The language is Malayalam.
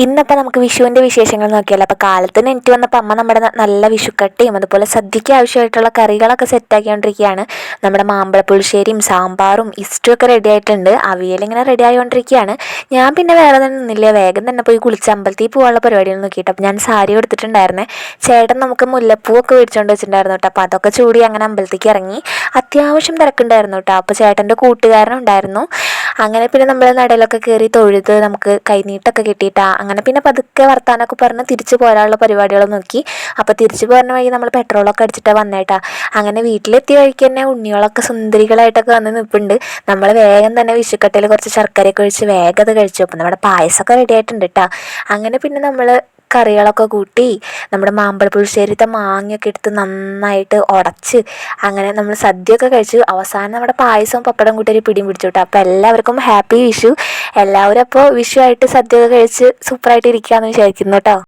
ഇന്നപ്പോൾ നമുക്ക് വിഷുവിൻ്റെ വിശേഷങ്ങൾ നോക്കിയാലോ. അപ്പോൾ കാലത്തിന് എനിക്ക് വന്നപ്പോൾ അമ്മ നമ്മുടെ നല്ല വിഷുക്കട്ടയും അതുപോലെ സദ്യയ്ക്ക് ആവശ്യമായിട്ടുള്ള കറികളൊക്കെ സെറ്റാക്കിക്കൊണ്ടിരിക്കുകയാണ്. നമ്മുടെ മാമ്പഴ പുളിശ്ശേരിയും സാമ്പാറും ഇഷ്ടമൊക്കെ റെഡി ആയിട്ടുണ്ട്. അവിയലിങ്ങനെ റെഡി ആയിക്കൊണ്ടിരിക്കുകയാണ്. ഞാൻ പിന്നെ വേറെ തന്നെ നിന്നില്ല, വേഗം തന്നെ പോയി കുളിച്ച് അമ്പലത്തിൽ പോകാനുള്ള പരിപാടികൾ നോക്കിയിട്ട്. അപ്പോൾ ഞാൻ സാരി കൊടുത്തിട്ടുണ്ടായിരുന്നേ. ചേട്ടൻ നമുക്ക് മുല്ലപ്പൂവൊക്കെ മേടിച്ചുകൊണ്ട് വെച്ചിട്ടുണ്ടായിരുന്നു കേട്ടോ. അപ്പോൾ അതൊക്കെ ചൂടി അങ്ങനെ അമ്പലത്തേക്ക് ഇറങ്ങി. അത്യാവശ്യം തിരക്കുണ്ടായിരുന്നു കേട്ടോ. അപ്പോൾ ചേട്ടൻ്റെ കൂട്ടുകാരനുണ്ടായിരുന്നു. അങ്ങനെ പിന്നെ നമ്മൾ നടയിലൊക്കെ കയറി തൊഴുത് നമുക്ക് കൈനീട്ടൊക്കെ കിട്ടിയിട്ടാ. അങ്ങനെ പിന്നെ പതുക്കെ വർത്താനമൊക്കെ പറഞ്ഞ് തിരിച്ച് പോരാനുള്ള പരിപാടികൾ നോക്കി. അപ്പോൾ തിരിച്ച് പോരുന്ന വഴി നമ്മൾ പെട്രോളൊക്കെ അടിച്ചിട്ടാണ് വന്നേട്ടാ. അങ്ങനെ വീട്ടിലെത്തിയ വഴിക്ക് തന്നെ ഉണ്ണികളൊക്കെ സുന്ദരികളായിട്ടൊക്കെ വന്ന് നിൽപ്പുണ്ട്. നമ്മൾ വേഗം തന്നെ വിഷുക്കട്ടയിൽ കുറച്ച് ശർക്കരയൊക്കെ ഒഴിച്ച് വേഗം അത് കഴിച്ചു. അപ്പം നമ്മുടെ പായസമൊക്കെ റെഡി ആയിട്ടുണ്ട് കേട്ടോ. അങ്ങനെ പിന്നെ നമ്മൾ കറികളൊക്കെ കൂട്ടി നമ്മുടെ മാമ്പഴ പുളിശ്ശേരിത്തെ മാങ്ങയൊക്കെ എടുത്ത് നന്നായിട്ട് ഉടച്ച് അങ്ങനെ നമ്മൾ സദ്യയൊക്കെ കഴിച്ചു. അവസാനം നമ്മുടെ പായസവും പപ്പടം കൂട്ടി ഒരു പിടിയും പിടിച്ചു കേട്ടോ. അപ്പോൾ എല്ലാവർക്കും ഹാപ്പി വിഷു. എല്ലാവരും അപ്പോൾ വിഷു ആയിട്ട് സദ്യയൊക്കെ കഴിച്ച് സൂപ്പറായിട്ട് ഇരിക്കുകയെന്ന് വിചാരിക്കുന്നു കേട്ടോ.